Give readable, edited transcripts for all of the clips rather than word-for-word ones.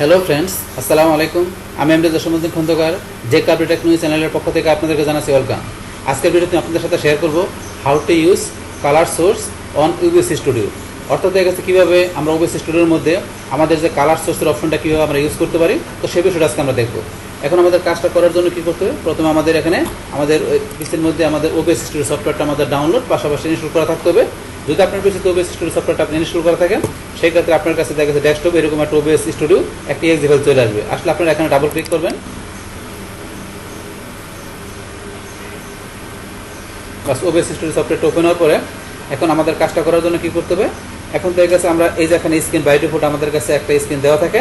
Hello friends, আসসালামু আলাইকুম। আমি এমডি জসীমউদ্দিন খন্দকার, যে কাপড় টেকনোলজি চ্যানেলের পক্ষ থেকে আপনাদেরকে জানাচ্ছি ওয়েলকাম। আজকের ভিডিওতে আপনাদের সাথে শেয়ার করব how to use colour source on OBS studio. অর্থাৎ দেখা গেছে কীভাবে আমরা OBS স্টুডিওর মধ্যে আমাদের যে কালার সোর্সের অপশনটা কীভাবে আমরা ইউজ করতে পারি, তো সেই বিষয়টা আজকে আমরা দেখব। এখন আমাদের কাজটা করার জন্য কী করতে হবে, প্রথমে আমাদের এখানে আমাদের পিসির মধ্যে আমাদের OBS স্টুডিও সফটওয়্যারটা আমাদের ডাউনলোড পাশাপাশি ইনস্টল করা থাকতে হবে। যদি আপনার পিসিতে OBS স্টুডিও সফটওয়্যারটা আপনি ইনস্টল করা থাকেন, সেই ক্ষেত্রে আপনার কাছে দেখা গেছে ডেস্কটপ এরকম একটা OBS স্টুডিও একটি এক্সি ফাইল চলে আসবে। আসলে আপনারা এখানে ডাবল ক্লিক করবেন, বাস OBS স্টুডিও সফটওয়্যারটা ওপেন হওয়ার পরে এখন আমাদের কাজটা করার জন্য কী করতে হবে, এখন দেখা গেছে আমরা এই যে এখানে স্ক্রিন বাই ডিফল্ট আমাদের কাছে একটা স্ক্রিন দেওয়া থাকে,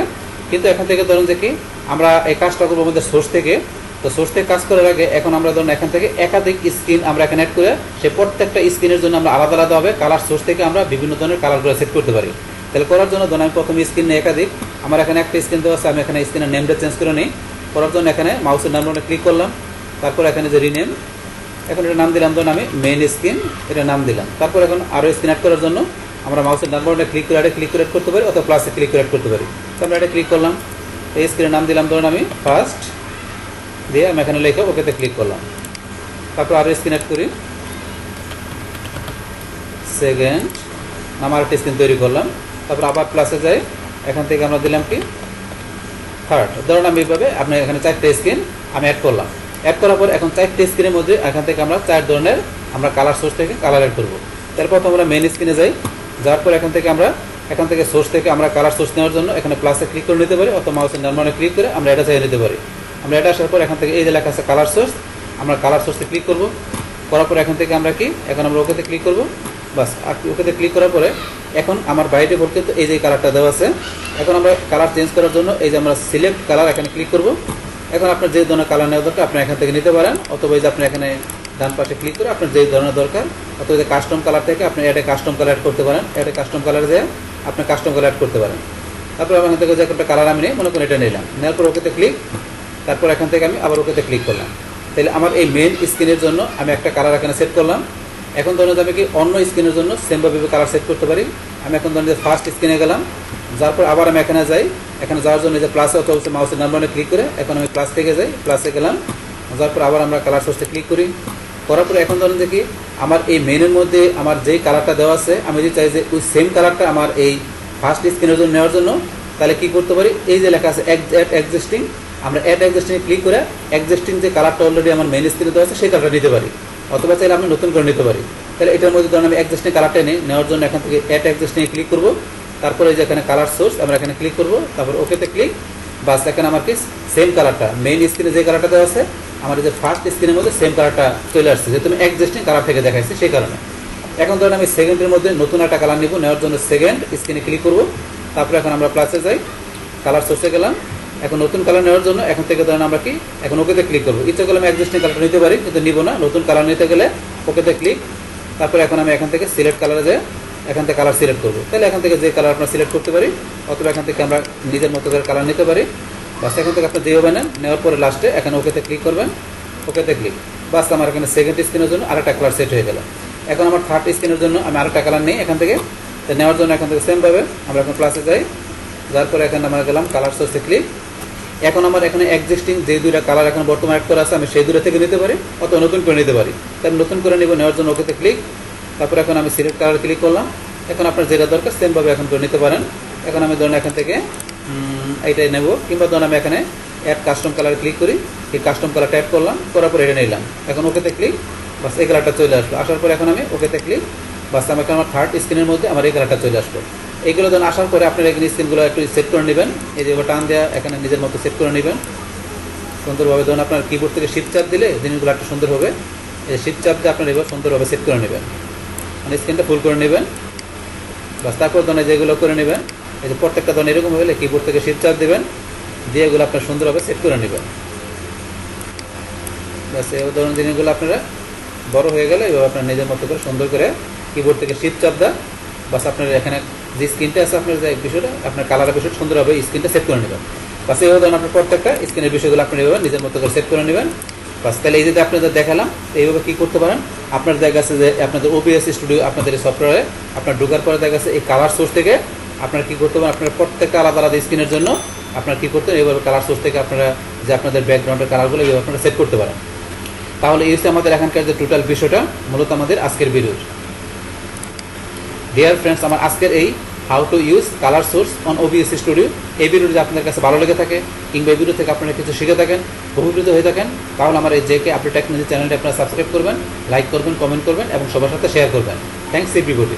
কিন্তু এখান থেকে ধরুন যে কি আমরা এই কাজটা করবো আমাদের সোর্স থেকে। তো সোর্স থেকে কাজ করার আগে এখন আমরা ধরুন এখান থেকে একাধিক স্ক্রিন আমরা এখানে অ্যাড করে সে প্রত্যেকটা স্ক্রিনের জন্য আমরা আলাদা আলাদাভাবে কালার সোর্স থেকে আমরা বিভিন্ন ধরনের কালারগুলো সেট করতে পারি। তাহলে করার জন্য ধরুন আমি প্রথমে স্ক্রিন নিয়ে একাধিক, আমার এখানে একটা স্ক্রিন দেওয়া আছে, আমি এখানে স্ক্রিনের নেমটা চেঞ্জ করে নিই। করার জন্য এখানে মাউসের নামটা ক্লিক করলাম, তারপর এখানে যে রিনেম, এখন এটা নাম দিলাম, ধরুন আমি মেইন স্ক্রিন এটা নাম দিলাম। তারপর এখন আরও স্ক্রিন অ্যাড করার জন্য আমরা মাউসের নাম্বারটা ক্লিক করে এটা ক্লিক করে অ্যাড করতে পারি, অথবা প্লাসে ক্লিক করে অ্যাড করতে পারি। তো আমরা এটা ক্লিক করলাম, এই স্ক্রিনের নাম দিলাম ধরুন আমি ফার্স্ট, দিয়ে আমি এখানে লিখে ওকেতে ক্লিক করলাম। তারপর আরও স্ক্রিন অ্যাড করি, সেকেন্ড, আমার একটা স্ক্রিন তৈরি করলাম। তারপর আবার প্লাসে যাই, এখান থেকে আমরা দিলাম কি থার্ড, ধরুন আমি এইভাবে আপনার এখানে 4টে স্ক্রিন আমি অ্যাড করলাম। অ্যাড করার পর এখন 4টে স্ক্রিনের মধ্যে এখান থেকে আমরা 4 ধরনের আমরা কালার সোর্স থেকে কালার অ্যাড করবো। তারপর আমরা মেইন স্ক্রিনে যাই, যাওয়ার পর এখান থেকে সোর্স থেকে আমরা কালার সোর্স নেওয়ার জন্য এখানে প্লাসে ক্লিক করে নিতে পারি, অথবা মাউসের নাম্বারে ক্লিক করে আমরা এটা চাইয়ে নিতে পারি। আমরা এটা আসার পর এখান থেকে এই যে লেখা আছে কালার সোর্স, আমরা কালার সোর্সে ক্লিক করব। করার পর এখান থেকে আমরা কি এখন আমরা ওকেতে ক্লিক করব, বাস। আর ওকেতে ক্লিক করার পরে এখন আমার বাইরে বলতে তো এই যে কালারটা দেওয়া আছে, এখন আমরা কালার চেঞ্জ করার জন্য এই যে আমরা সিলেক্ট কালার এখানে ক্লিক করব। এখন আপনার যে ধরনের কালার নেওয়া দরকার আপনি এখান থেকে নিতে পারেন, অথবা এই যে আপনি এখানে ডান পাশে ক্লিক করে আপনার যেই ধরনের দরকার, অথবা যে কাস্টম কালার থেকে আপনি এটা কাস্টম কালার অ্যাড করতে পারেন, এটা কাস্টম কালার দিয়ে আপনি কাস্টম কালার অ্যাড করতে পারেন। তারপর এখান থেকে যে একটা কালার আমি নিই, মনে করেন এটা নিলাম, নেওয়ার পর ওকেতে ক্লিক, তারপর এখান থেকে আমি আবার ওকেতে ক্লিক করলাম। তাহলে আমার এই মেন স্ক্রিনের জন্য আমি একটা কালার এখানে সেট করলাম। এখন ধরুন আমি কি অন্য স্ক্রিনের জন্য সেমভাবে কালার সেট করতে পারি। আমি এখন ধরুন যে ফার্স্ট স্ক্রিনে গেলাম, যার পর আবার আমি এখানে যাই, এখানে যাওয়ার জন্য যে প্লাসে অথবা মাউসের নাম্বারে ক্লিক করে এখন আমি প্লাস থেকে যাই, প্লাসে গেলাম, যার পর আবার আমরা কালার সোর্সে ক্লিক করি। করার পরে এখন ধরুন দেখি আমার এই মেনের মধ্যে আমার যেই কালারটা দেওয়া আছে, আমি যদি চাই যে ওই সেম কালারটা আমার এই ফার্স্ট স্ক্রিনের জন্য নেওয়ার জন্য, তাহলে কী করতে পারি, এই যে লেখা আছে এক্সিস্টিং, আমরা অ্যাড এক্সিস্টিংয়ে ক্লিক করে এক্সিস্টিং যে কালারটা অলরেডি আমার মেন স্ক্রিনে দেওয়া আছে সেই কালারটা নিতে পারি, অথবা চাইলে আমি নতুন করে নিতে পারি। তাহলে এটার মধ্যে ধরুন আমি এক্সিস্টিং কালারটা নেওয়ার জন্য এখান থেকে অ্যাড এক্সিস্টিংয়ে ক্লিক করব। তারপরে এই যে এখানে কালার সোর্স আমরা এখানে ক্লিক করব, তারপর ওকেতে ক্লিক, বাস। এখানে আমার কি সেম কালারটা মেইন স্ক্রিনে যে কালারটা দেওয়া আছে আমার যে ফার্স্ট স্ক্রিনের মধ্যে সেম কালারটা চলে আসছে, যেহেতু আমি এক্সিস্টিং কালার থেকে দেখাইছি সেই কারণে। এখন ধরুন আমি সেকেন্ডের মধ্যে নতুন একটা কালার নিব, নেওয়ার জন্য সেকেন্ড স্ক্রিনে ক্লিক করব। তারপরে এখন আমরা প্লাসে যাই, কালার সোর্সে গেলাম, এখন নতুন কালার নেওয়ার জন্য এখান থেকে ধরুন আমরা কি এখন ওকেতে ক্লিক করবো। ইচ্ছা করলে আমি এক্সিস্টিং কালারটা নিতে পারি, কিন্তু নিব না, নতুন কালার নিতে গেলে ওকেতে ক্লিক। তারপরে এখন আমি এখান থেকে সিলেক্ট কালারে যাই, এখান থেকে কালার সিলেক্ট করবো। তাহলে এখান থেকে যে কালার আপনার সিলেক্ট করতে পারি, অথবা এখান থেকে আমরা নিজের মতো করে কালার নিতে পারি, বাস। এখান থেকে আপনি যেভাবে নেন, নেওয়ার পরে লাস্টে এখানে ওকেতে ক্লিক করবেন, ওকেতে ক্লিক, বাস। আমার এখানে সেকেন্ড স্ক্রিনের জন্য আরেকটা কালার সেট হয়ে গেল। এখন আমার থার্ড স্ক্রিনের জন্য আমি আরেকটা কালার নিই এখান থেকে, নেওয়ার জন্য এখান থেকে সেমভাবে আমরা এখন প্লাসে যাই, যার পরে এখানে আমরা গেলাম কালার সোর্সে ক্লিক। এখন আমার এখানে এক্সিস্টিং যে দুইটা কালার এখন বর্তমানে অ্যাড করা আছে আমি সেই দুটো থেকে নিতে পারি, অথবা নতুন করে নিতে পারি। তাই নতুন করে নিব, নেওয়ার জন্য ওকেতে ক্লিক, তারপর এখন আমি সিলেক্ট কালার ক্লিক করলাম। এখন আপনার যেটা দরকার সেমভাবে এখন করে নিতে পারেন। এখন আমি ধরুন এখান থেকে এইটাই নেব, কিংবা ধরুন আমি এখানে অ্যাড কাস্টম কালার ক্লিক করি, এই কাস্টম কালারটা অ্যাড করলাম, করার পর এটা নিলাম, এখন ওকেতে ক্লিক, বাস। এই কালারটা চলে আসলো, আসার পর এখন আমি ওকেতে ক্লিক, বাস। আমাকে আমার থার্ড স্ক্রিনের মধ্যে আমার এই কালারটা চলে আসলো। এইগুলো ধরুন আসার পরে আপনার এখানে স্ক্রিনগুলো একটু সেট করে নেবেন, এই যে টান দেওয়া এখানে নিজের মতো সেট করে নেবেন সুন্দরভাবে। ধরুন আপনার কিবোর্ড থেকে শিফট চাপ দিলে জিনিসগুলো একটু সুন্দর হবে, এই শিফট চাপ দিয়ে আপনার এবার সুন্দরভাবে সেট করে নেবেন, মানে স্ক্রিনটা ফুল করে নেবেন, বাস। তারপর ধরুন যেগুলো করে নেবেন, এই যে প্রত্যেকটা ধরুন এরকম হলে কিবোর্ড থেকে শিফট চাপ দেবেন, দিয়ে এগুলো আপনার সুন্দরভাবে সেট করে নেবেন, বাস। এই ধরুন জিনিসগুলো আপনারা বড় হয়ে গেলে এবার আপনার নিজের মতো করে সুন্দর করে কিবোর্ড থেকে শিফট চাপ দেন, বাস। আপনার এখানে যে স্ক্রিনটা আছে আপনার যে বিষয়টা আপনার কালারের বিষয়টা সুন্দরভাবে স্ক্রিনটা সেট করে নেবেন, বাস। এইভাবে ধরুন আপনার প্রত্যেকটা স্ক্রিনের বিষয়গুলো আপনি এভাবে নিজের মতো করে সেট করে নেবেন, বাস। তাহলে এই যে আপনাদের দেখালাম, এইভাবে কী করতে পারেন, আপনার দেখা গেছে যে আপনাদের OBS স্টুডিও আপনাদের এই সফটওয়্যারে আপনার ঢোকার পরে দেখা গেছে এই কালার সোর্স থেকে আপনার কী করতে পারেন, আপনার প্রত্যেকটা আলাদা আলাদা স্ক্রিনের জন্য আপনারা কী করতেন, এইভাবে কালার সোর্স থেকে আপনারা যে আপনাদের ব্যাকগ্রাউন্ডের কালারগুলো এইভাবে আপনারা সেট করতে পারেন। তাহলে এই হচ্ছে আমাদের এখানকার যে টোটাল বিষয়টা মূলত আমাদের আজকের ভিডিওর। ডিয়ার ফ্রেন্ডস, আমার আজকের এই how to use colour source on OBS studio এই ভিডিওটি যদি আপনাদের কাছে ভালো লেগে থাকে কিংবা এই ভিডিও থেকে আপনারা কিছু শিখে থাকেন, উপকৃত হয়ে থাকেন, তাহলে আমার এই জেকে আপডেট টেকনোলজি চ্যানেলটি আপনারা সাবস্ক্রাইব করবেন, লাইক করবেন, কমেন্ট করবেন এবং সবার সাথে শেয়ার করবেন। Thanks everybody.